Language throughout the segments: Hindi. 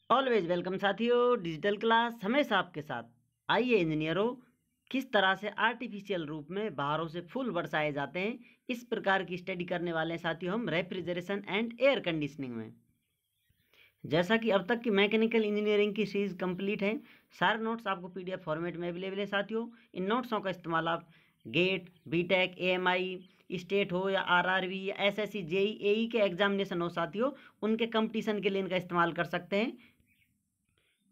ऑलवेज वेलकम साथियों, डिजिटल क्लास हमेशा आपके साथ। आइए इंजीनियरों, किस तरह से आर्टिफिशियल रूप में बाहरों से फूल बरसाए जाते हैं, इस प्रकार की स्टडी करने वाले हैं साथियों हम रेफ्रिजरेशन एंड एयर कंडीशनिंग में। जैसा कि अब तक की मैकेनिकल इंजीनियरिंग की सीरीज कंप्लीट है, सारे नोट्स आपको पीडीएफ फॉर्मेट में अवेलेबल है साथियों। इन नोट्सों का इस्तेमाल आप गेट, बीटेक, एएमआई, स्टेट हो या आरआरबी या एसएससी, जेई, एई के एग्जामिनेशन हो साथियों, उनके कंपटीशन के लिए इनका इस्तेमाल कर सकते हैं।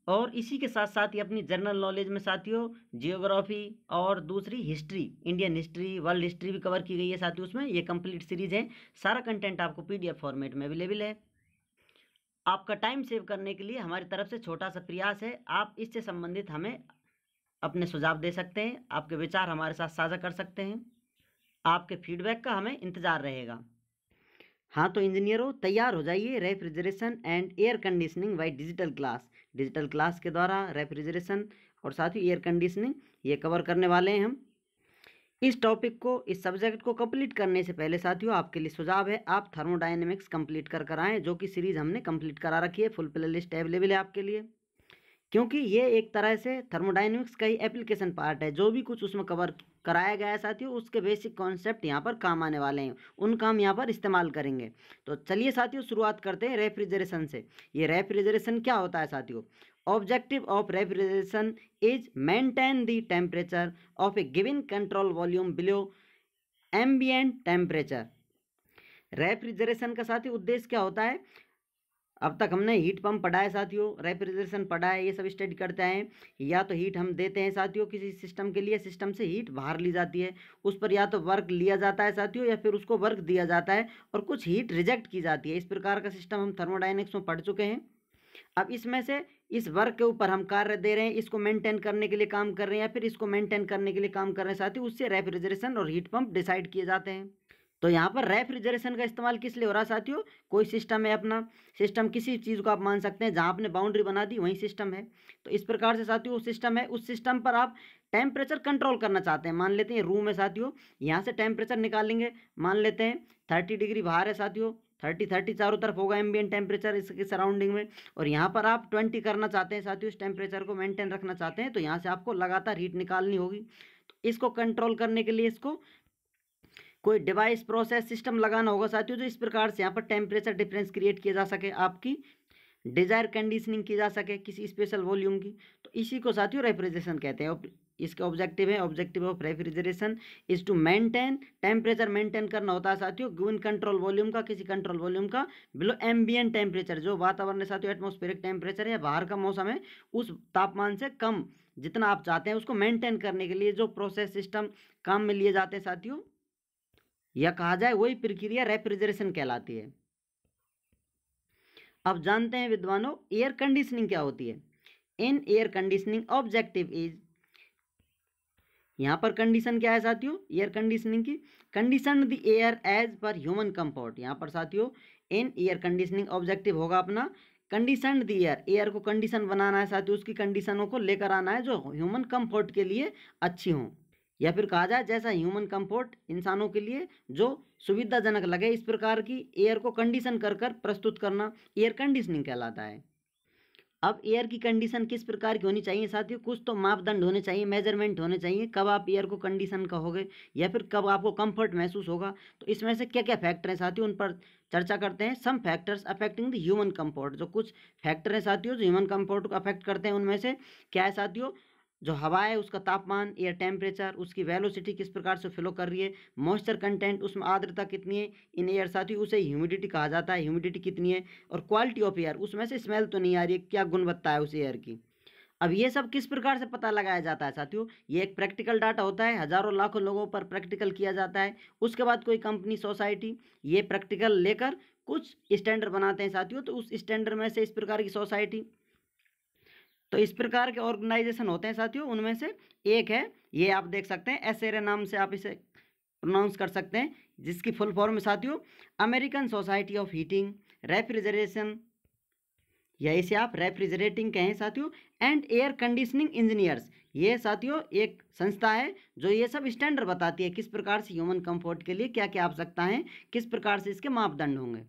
और इसी के साथ साथ ही अपनी जनरल नॉलेज में साथियों जियोग्राफी और दूसरी history, Indian history, world history भी कवर की गई है साथियों। उसमें ये कंप्लीट सीरीज है। सारा कंटेंट आपको पीडीएफ फॉर्मेट में अवेलेबल है। आपका टाइम सेव करने के लिए हमारी तरफ से छोटा सा प्रयास है, आप इससे संबंधित हमें अपने सुझाव दे सकते हैं, आपके विचार हमारे साथ साझा कर सकते हैं। आपके फीडबैक का हमें इंतजार रहेगा। हाँ तो इंजीनियरों, तैयार हो जाइए refrigeration and air conditioning by digital class. Digital class के द्वारा रेफ्रिजरेशन और साथ ही एयर कंडीशनिंग ये कवर करने वाले हैं हम। इस टॉपिक को, इस सब्जेक्ट को कंप्लीट करने से पहले साथियों आपके लिए सुझाव है, आप थर्मोडायनेमिक्स कंप्लीट कर आएँ, जो कि सीरीज़ हमने कंप्लीट करा रखी है। फुल प्ले लिस्ट अवेलेबल है आपके लिए, क्योंकि ये एक तरह से थर्मोडायनेमिक्स का ही एप्लीकेशन पार्ट है। जो भी कुछ उसमें कवर कराया गया है साथियों, उसके बेसिक कॉन्सेप्ट यहाँ पर काम आने वाले हैं, उनका हम यहाँ पर इस्तेमाल करेंगे। तो चलिए साथियों शुरुआत करते हैं रेफ्रिजरेशन से। ये रेफ्रिजरेशन क्या होता है साथियों? Objective of refrigeration is maintain the temperature of A given control volume below ambient temperature. Refrigeration का साथियों उद्देश्य क्या होता है? अब तक हमने हीट पंप पढ़ा है साथियों, रेफ्रिजरेशन पढ़ा है, ये सब स्टडी करते हैं। या तो हीट हम देते हैं साथियों किसी सिस्टम के लिए, सिस्टम से हीट बाहर ली जाती है, उस पर या तो वर्क लिया जाता है साथियों या फिर उसको वर्क दिया जाता है, और कुछ हीट रिजेक्ट की जाती है। इस प्रकार का सिस्टम हम थर्मोडायनेमिक्स में पढ़ चुके हैं। अब इसमें से इस वर्क के ऊपर हम कार्य दे रहे हैं, इसको मेंटेन करने के लिए काम कर रहे हैं या फिर इसको मेंटेन करने के लिए काम कर रहे हैं साथियों, उससे रेफ्रिजरेशन और हीट पंप डिसाइड किए जाते हैं। तो यहाँ पर रेफ्रिजरेशन का इस्तेमाल किस लिए हो रहा है साथियों? कोई सिस्टम है, अपना सिस्टम, किसी चीज़ को आप मान सकते हैं जहाँ आपने बाउंड्री बना दी वहीं सिस्टम है। तो इस प्रकार से साथियों वो सिस्टम है, उस सिस्टम पर आप टेम्परेचर कंट्रोल करना चाहते हैं। मान लेते हैं रूम है साथियों, यहाँ से टेम्परेचर निकालेंगे, मान लेते हैं 30 डिग्री बाहर है साथियों, 30 चारों तरफ होगा एम्बिएंट टेम्परेचर इसके सराउंडिंग में, और यहाँ पर आप 20 करना चाहते हैं साथियों, इस टेम्परेचर को मेंटेन रखना चाहते हैं। तो यहाँ से आपको लगातार हीट निकालनी होगी। तो इसको कंट्रोल करने के लिए इसको कोई डिवाइस, प्रोसेस, सिस्टम लगाना होगा साथियों, जो इस प्रकार से यहाँ पर टेम्परेचर डिफरेंस क्रिएट किया जा सके, आपकी डिजायर कंडीशनिंग की जा सके किसी स्पेशल वॉल्यूम की। तो इसी को साथियों रेफ्रिजरेशन कहते हैं। इसका ऑब्जेक्टिव है, objective of refrigeration is to maintain temperature, maintain करना होता है साथियों गिवन कंट्रोल वॉल्यूम का, किसी कंट्रोल वॉल्यूम का, बिलो एम्बिएंट टेम्परेचर, जो वातावरण है साथियों, एटमॉस्फेरिक टेम्परेचर है, बाहर का मौसम है, उस तापमान से कम जितना आप चाहते हैं उसको मेंटेन करने के लिए जो प्रोसेस, सिस्टम काम में लिए जाते हैं साथियों, या कहा जाए वही प्रक्रिया रेफ्रिजरेशन कहलाती है। अब जानते हैं विद्वानों एयर कंडीशनिंग क्या होती है। In air conditioning objective is, यहाँ पर कंडीशन क्या है साथियों एयर कंडीशनिंग की? Condition the air as per human comfort. यहाँ पर साथियों इन एयर कंडीशनिंग ऑब्जेक्टिव होगा अपना कंडीशन द एयर, एयर को कंडीशन बनाना है साथियों, उसकी कंडीशनों को लेकर आना है जो ह्यूमन कंफर्ट के लिए अच्छी हों, या फिर कहा जाए जैसा ह्यूमन कंफर्ट इंसानों के लिए जो सुविधाजनक लगे, इस प्रकार की एयर को कंडीशन कर प्रस्तुत करना एयर कंडीशनिंग कहलाता है। अब एयर की कंडीशन किस प्रकार की होनी चाहिए साथियों? कुछ तो मापदंड होने चाहिए, मेजरमेंट होने चाहिए, कब आप एयर को कंडीशन कहोगे या फिर कब आपको कंफर्ट महसूस होगा। तो इसमें से क्या क्या फैक्टर हैं साथियों, उन पर चर्चा करते हैं। Some factors affecting the human comfort, जो कुछ फैक्टर हैं साथियों जो ह्यूमन कंफर्ट को अफेक्ट करते हैं, उनमें से क्या है साथियों? जो हवा है उसका तापमान, एयर टेम्परेचर, उसकी वेलोसिटी किस प्रकार से फ्लो कर रही है, मॉइस्चर कंटेंट, उसमें आर्द्रता कितनी है इन एयर साथियों, उसे ह्यूमिडिटी कहा जाता है, ह्यूमिडिटी कितनी है, और क्वालिटी ऑफ एयर, उसमें से स्मेल तो नहीं आ रही है, क्या गुणवत्ता है उस एयर की। अब ये सब किस प्रकार से पता लगाया जाता है साथियों? ये एक प्रैक्टिकल डाटा होता है, हजारों लाखों लोगों पर प्रैक्टिकल किया जाता है। उसके बाद कोई कंपनी, सोसाइटी ये प्रैक्टिकल लेकर कुछ स्टैंडर्ड बनाते हैं साथियों। तो उस स्टैंडर्ड में से इस प्रकार की सोसाइटी, तो इस प्रकार के ऑर्गेनाइजेशन होते हैं साथियों, उनमें से एक है, ये आप देख सकते हैं एसएरे नाम से आप इसे प्रोनाउंस कर सकते हैं, जिसकी फुल फॉर्म है साथियों American society of heating refrigeration, या इसे आप रेफ्रिजरेटिंग कहें साथियों, एंड एयर कंडीशनिंग इंजीनियर्स। ये साथियों एक संस्था है जो ये सब स्टैंडर्ड बताती है किस प्रकार से ह्यूमन कंफर्ट के लिए क्या क्या आवश्यकता है, किस प्रकार से इसके मापदंड होंगे।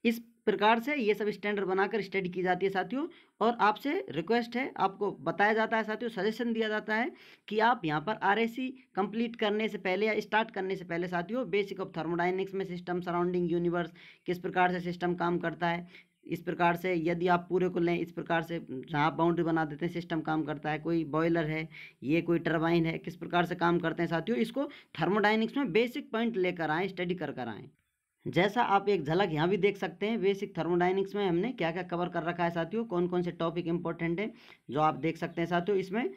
इस प्रकार से ये सब स्टैंडर्ड बनाकर स्टडी की जाती है साथियों। और आपसे रिक्वेस्ट है, आपको बताया जाता है साथियों, सजेशन दिया जाता है कि आप यहाँ पर आरएसी कंप्लीट करने से पहले या स्टार्ट करने से पहले साथियों बेसिक ऑफ थर्मोडायनेमिक्स में सिस्टम सराउंडिंग यूनिवर्स, किस प्रकार से सिस्टम काम करता है, इस प्रकार से यदि आप पूरे को लें, इस प्रकार से जहाँ आप बाउंड्री बना देते हैं सिस्टम काम करता है, कोई बॉयलर है, ये कोई टरबाइन है, किस प्रकार से काम करते हैं साथियों, इसको थर्मोडायनेमिक्स में बेसिक पॉइंट लेकर आएँ, स्टडी कर आएँ। जैसा आप एक झलक यहाँ भी देख सकते हैं, बेसिक थर्मोडायनेमिक्स में हमने क्या क्या कवर कर रखा है साथियों, कौन कौन से टॉपिक इंपॉर्टेंट है जो आप देख सकते हैं साथियों। इसमें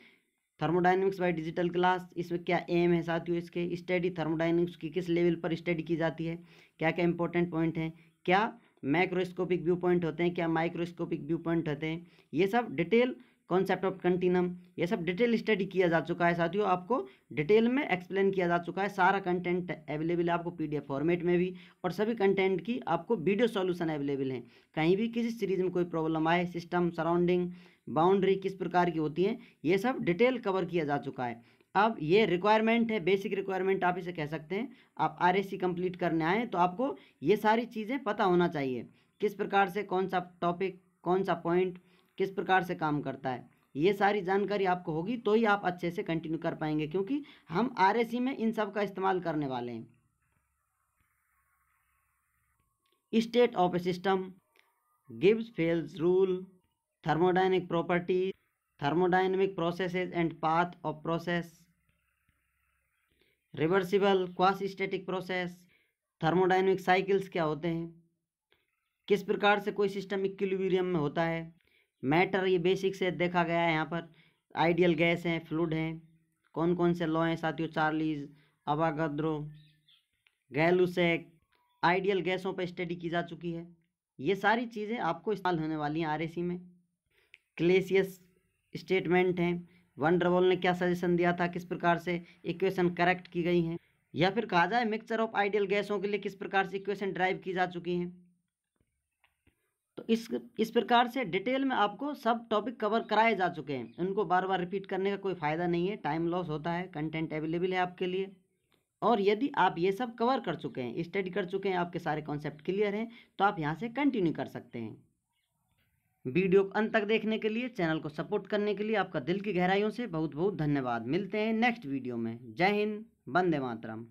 थर्मोडायनेमिक्स बाय डिजिटल क्लास, इसमें क्या एम है साथियों, इसके स्टडी थर्मोडायनेमिक्स की किस लेवल पर स्टडी की जाती है, क्या क्या इंपॉर्टेंट पॉइंट हैं, क्या मैक्रोस्कोपिक व्यू पॉइंट होते हैं, क्या माइक्रोस्कोपिक व्यू पॉइंट होते हैं, ये सब डिटेल, कॉन्सेप्ट ऑफ कंटिन्यूम, ये सब डिटेल स्टडी किया जा चुका है साथियों, आपको डिटेल में एक्सप्लेन किया जा चुका है। सारा कंटेंट अवेलेबल है आपको पीडीएफ फॉर्मेट में भी, और सभी कंटेंट की आपको वीडियो सॉल्यूशन अवेलेबल है। कहीं भी किसी सीरीज में कोई प्रॉब्लम आए, सिस्टम सराउंडिंग बाउंड्री किस प्रकार की होती है, ये सब डिटेल कवर किया जा चुका है। अब ये रिक्वायरमेंट है, बेसिक रिक्वायरमेंट आप इसे कह सकते हैं। आप आरएससी कंप्लीट करने आए तो आपको ये सारी चीज़ें पता होना चाहिए, किस प्रकार से कौन सा टॉपिक, कौन सा पॉइंट किस प्रकार से काम करता है, ये सारी जानकारी आपको होगी तो ही आप अच्छे से कंटिन्यू कर पाएंगे, क्योंकि हम आरएससी में इन सब का इस्तेमाल करने वाले हैं। State of A system, Gibbs fails rule, thermodynamic properties, thermodynamic processes and path of process, reversible quasi static process, thermodynamic cycles क्या होते हैं, किस प्रकार से कोई सिस्टम इक्विलिब्रियम में होता है, मैटर ये बेसिक से देखा गया है, यहाँ पर आइडियल गैस हैं, फ्लूइड हैं, कौन कौन से लॉ हैं साथियों, चार्लीज, अवागाद्रो, गैलुसेक, आइडियल गैसों पर स्टडी की जा चुकी है। ये सारी चीज़ें आपको इस्तेमाल होने वाली हैं आरएससी में। क्लेसियस स्टेटमेंट हैं, वन डर वॉल ने क्या सजेशन दिया था, किस प्रकार से इक्वेशन करेक्ट की गई हैं, या फिर कहा जाए मिक्सचर ऑफ आइडियल गैसों के लिए किस प्रकार से इक्वेशन ड्राइव की जा चुकी हैं। तो इस प्रकार से डिटेल में आपको सब टॉपिक कवर कराए जा चुके हैं, उनको बार बार रिपीट करने का कोई फ़ायदा नहीं है, टाइम लॉस होता है, कंटेंट अवेलेबल है आपके लिए। और यदि आप ये सब कवर कर चुके हैं, स्टडी कर चुके हैं, आपके सारे कॉन्सेप्ट क्लियर हैं, तो आप यहाँ से कंटिन्यू कर सकते हैं। वीडियो को अंत तक देखने के लिए, चैनल को सपोर्ट करने के लिए आपका दिल की गहराइयों से बहुत बहुत धन्यवाद। मिलते हैं नेक्स्ट वीडियो में। जय हिंद, वंदे मातरम।